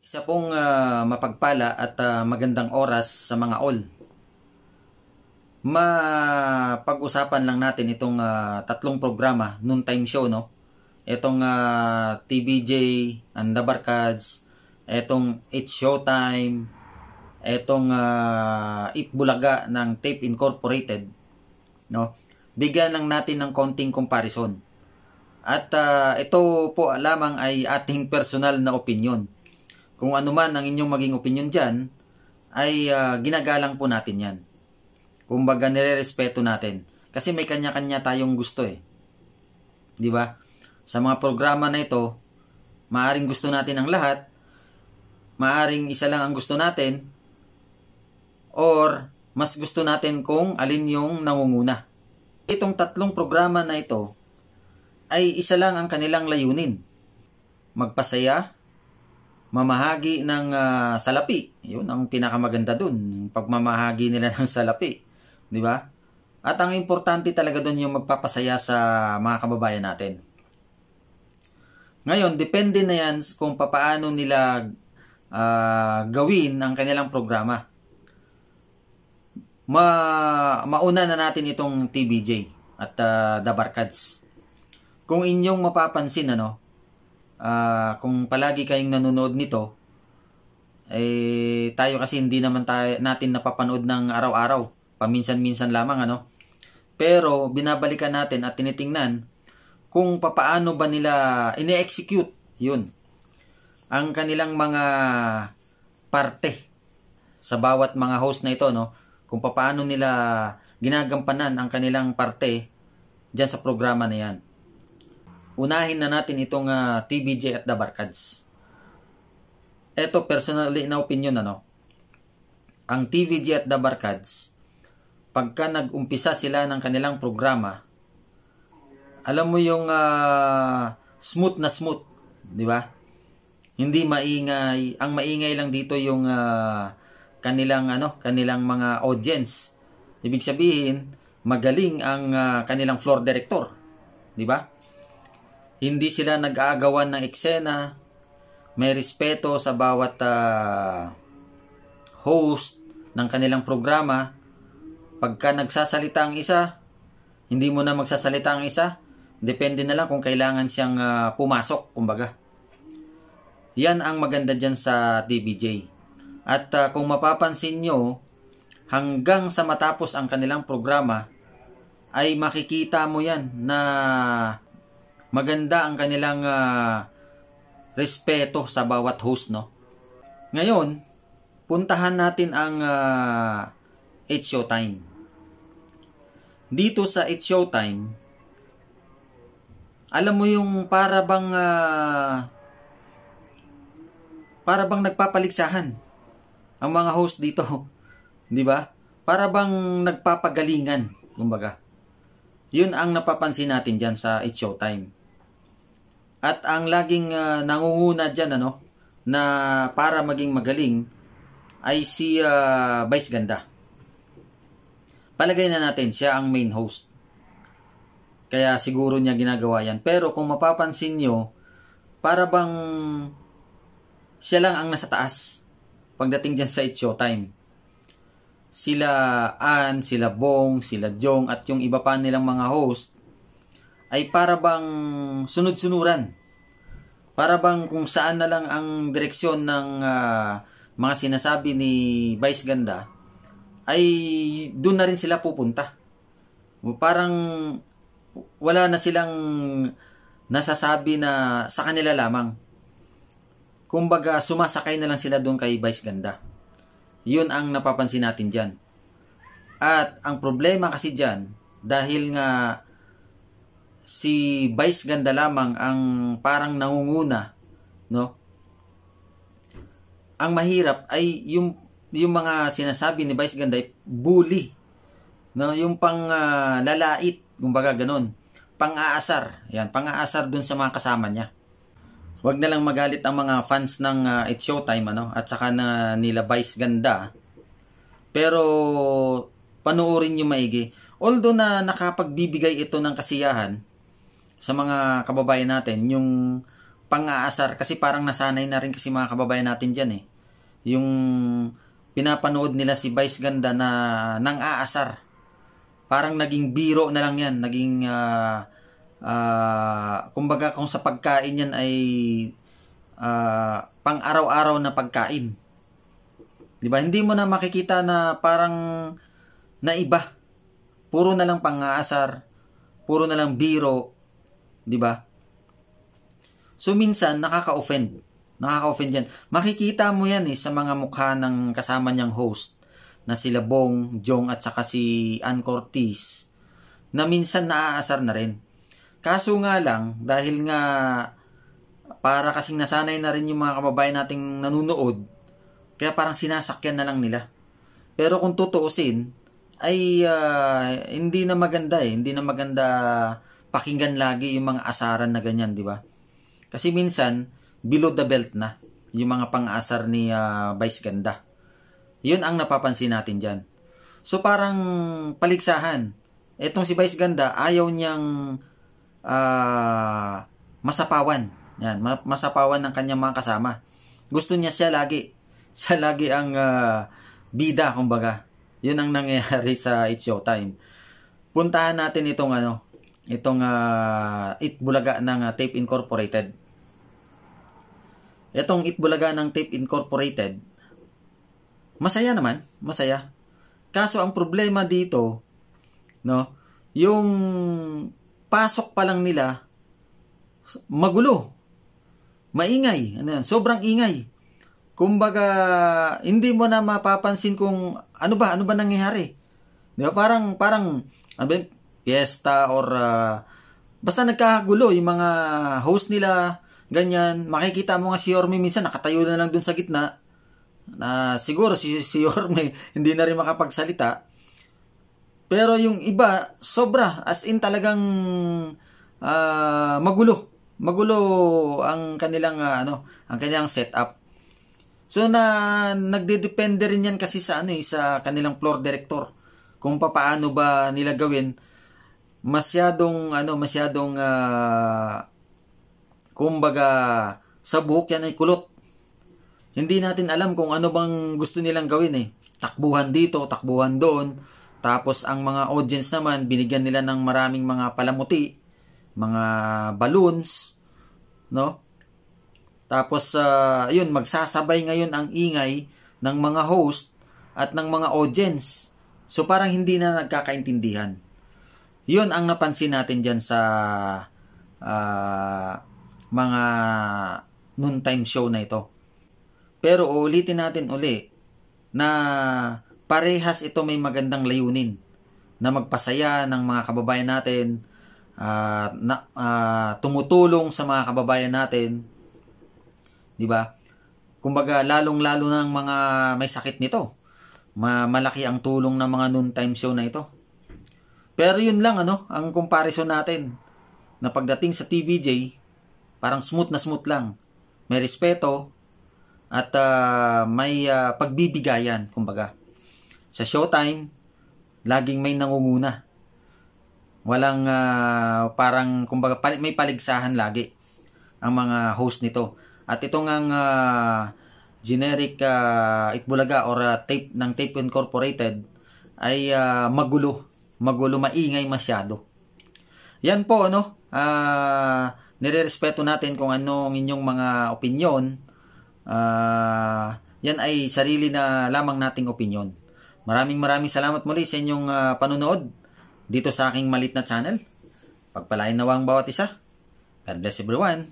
Isa pong mapagpala at magandang oras sa mga all. Mapag-usapan lang natin itong tatlong programa, noontime show, no? Itong TVJ, and the Barkads, itong It's Showtime, itong It Bulaga ng Tape Incorporated, no? Bigyan lang natin ng konting comparison. At ito po lamang ay ating personal na opinion. Kung ano man ang inyong maging opinion dyan, ay ginagalang po natin yan. Kumbaga, nire-respeto natin. Kasi may kanya-kanya tayong gusto eh. Di ba? Sa mga programa na ito, maaring gusto natin ang lahat, maaring isa lang ang gusto natin, or mas gusto natin kung alin yung nangunguna. Itong tatlong programa na ito, ay isa lang ang kanilang layunin. Magpasaya, mamahagi ng salapi. Yun ang pinakamaganda dun. Pagmamahagi nila ng salapi. Di ba? At ang importante talaga dun yung magpapasaya sa mga kababayan natin. Ngayon, depende na yan kung paano nila gawin ang kanilang programa. Mauna na natin itong TVJ at The Barkads. Kung inyong mapapansin, kung palagi kayong nanonood nito, tayo kasi hindi naman natin napapanood ng araw-araw, paminsan-minsan lamang, pero binabalikan natin at tinitingnan kung papaano ba nila ine-execute yun ang kanilang mga parte sa bawat mga host na ito, kung papaano nila ginagampanan ang kanilang parte dyan sa programa na yan. Unahin na natin itong TVJ at The Barkads. Ito, personally na opinion, ang TVJ at The Barkads, pagka nag-umpisa sila ng kanilang programa, alam mo yung smooth na smooth, di ba? Hindi maingay. Ang maingay lang dito yung kanilang mga audience. Ibig sabihin, magaling ang kanilang floor director, di ba? Hindi sila nag-aagawan ng eksena, may respeto sa bawat host ng kanilang programa. Pagka nagsasalita ang isa, hindi mo na magsasalita ang isa, depende na lang kung kailangan siyang pumasok, kumbaga. Yan ang maganda dyan sa TVJ. At kung mapapansin nyo, hanggang sa matapos ang kanilang programa, ay makikita mo yan na maganda ang kanilang respeto sa bawat host, Ngayon, puntahan natin ang It's Showtime. Dito sa It's Showtime, alam mo yung para bang nagpapaligsahan ang mga host dito, 'di ba? Para bang nagpapagalingan, kumbaga. Yun ang napapansin natin diyan sa It's Showtime. At ang laging nangunguna dyan, na para maging magaling, ay si Vice Ganda. Palagay na natin, siya ang main host. Kaya siguro niya ginagawa yan. Pero kung mapapansin nyo, para bang siya lang ang nasa taas pagdating dyan sa It's Showtime. Sila Ann, sila Bong, sila Jong, at yung iba pa nilang mga host, ay para bang sunod-sunuran. Para bang kung saan na lang ang direksyon ng mga sinasabi ni Vice Ganda, ay doon na rin sila pupunta. Parang wala na silang nasasabi na sa kanila lamang. Kumbaga, sumasakay na lang sila doon kay Vice Ganda. Yun ang napapansin natin dyan. At ang problema kasi dyan, dahil nga si Vice Ganda lamang ang parang nangunguna, Ang mahirap ay yung mga sinasabi ni Vice Ganda ay bully, Yung pang lalait, kumbaga ganun. Pang-aasar. Yan, pang-aasar dun sa mga kasama niya. Huwag na lang magalit ang mga fans ng It's Showtime, at saka na nila Vice Ganda. Pero panoorin niyo maigi. Although na nakapagbibigay ito ng kasiyahan sa mga kababayan natin, yung pang-aasar kasi parang nasanay na rin kasi mga kababayan natin dyan eh. Yung pinapanood nila si Vice Ganda na nang aasar. Parang naging biro na lang yan. Naging, kumbaga kung sa pagkain yan ay pang araw-araw na pagkain. Diba? Hindi mo na makikita na parang naiba. Puro na lang pang-aasar. Puro na lang biro. Diba? So minsan nakaka-offend. Nakaka-offend yan. Makikita mo yan sa mga mukha ng kasama niyang host na sila Bong, Jong at saka si Ann Cortez na minsan naaasar na rin. Kaso nga lang, dahil nga para kasing nasanay na rin yung mga kababayan nating nanunood, kaya parang sinasakyan na lang nila. Pero kung tutuusin, ay hindi na maganda eh. Hindi na maganda pakinggan lagi yung mga asaran na ganyan, di ba? Kasi minsan, below the belt na yung mga pang-asar ni Vice Ganda. Yun ang napapansin natin dyan. So parang paligsahan. Etong si Vice Ganda, ayaw niyang masapawan. Yan, masapawan ng kanyang mga kasama. Gusto niya siya lagi. Siya lagi ang bida, kumbaga. Yun ang nangyayari sa It's Showtime. Puntahan natin itong Itbulaga ng Tape Incorporated. Itong Itbulaga ng Tape Incorporated, masaya naman, masaya. Kaso ang problema dito, no, yung pasok pa lang nila, magulo, maingay, sobrang ingay. Kumbaga, hindi mo na mapapansin kung ano ba nangyayari. Di ba? Parang fiesta or basta nagkakagulo yung mga host nila, ganyan. Makikita mo nga si Yorme minsan nakatayo na lang dun sa gitna. Na siguro si Yorme hindi na rin makapagsalita. Pero yung iba, sobra. As in talagang magulo. Magulo ang kanilang ang kanilang setup. So nagdedepende rin yan kasi sa sa kanilang floor director. Kung paano ba nila gawin. Masyadong kumbaga sa buhok yan ay kulot. Hindi natin alam kung ano bang gusto nilang gawin eh. Takbuhan dito, takbuhan doon. Tapos ang mga audience naman, binigyan nila ng maraming mga palamuti, mga balloons, no? Tapos yun, magsasabay ngayon ang ingay ng mga host at ng mga audience. So parang hindi na nagkakaintindihan. Yun ang napansin natin dyan sa mga noontime show na ito. Pero ulitin natin uli na parehas ito may magandang layunin na magpasaya ng mga kababayan natin, tumutulong sa mga kababayan natin, di ba? Kumbaga lalong-lalo ng mga may sakit nito. Malaki ang tulong ng mga noontime show na ito. Pero yun lang ang comparison natin na pagdating sa TVJ, parang smooth lang. May respeto at may pagbibigayan, kumbaga. Sa Showtime, laging may nangunguna. Walang parang kumbaga may paligsahan lagi ang mga host nito. At ito ngang generic Itbulaga or tape ng Tape Incorporated ay magulo, maingay masyado. Yan po nirerespeto natin kung anong inyong mga opinyon. Yan ay sarili na lamang nating opinyon. Maraming salamat muli sa inyong panunood dito sa aking malit na channel. Pagpalain nawa ang bawat isa. God bless everyone.